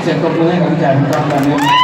เสียงตบมือให้กับพี่แจมครับตอนนี้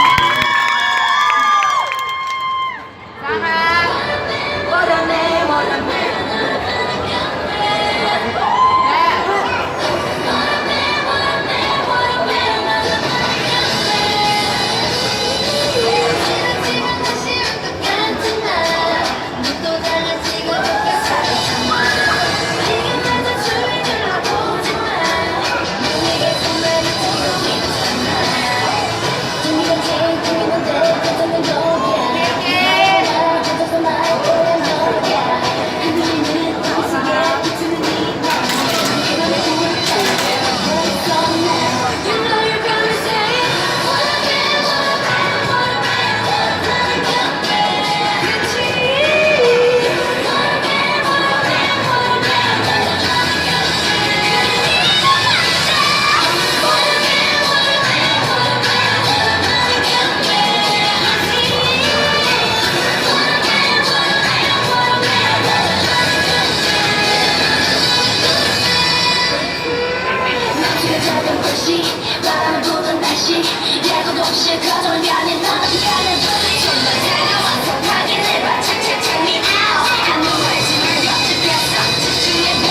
바람보던 날씨 예고도 없이 거절을 미안해 너는 미안해 정말 다가와서 확인해봐 착착착 me out 아무 말지만 옆집에서 집중해봐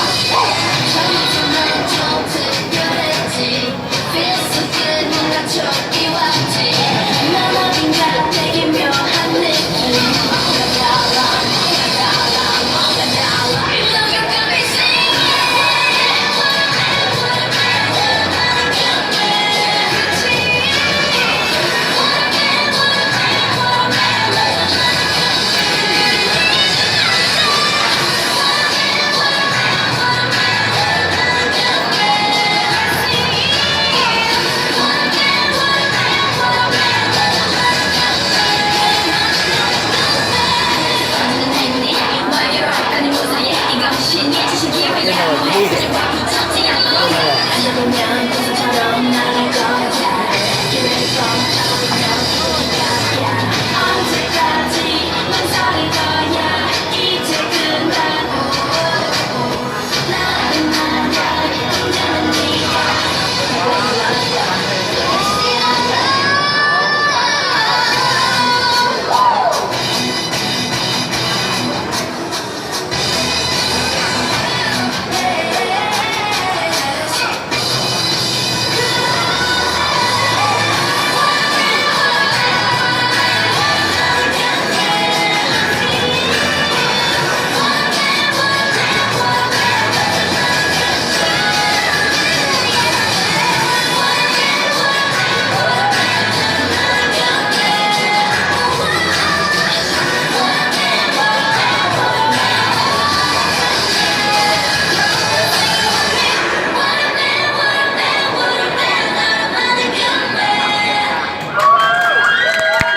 처음부터 난 좀 특별했지 Feel so good 뭔가 좋이 왔지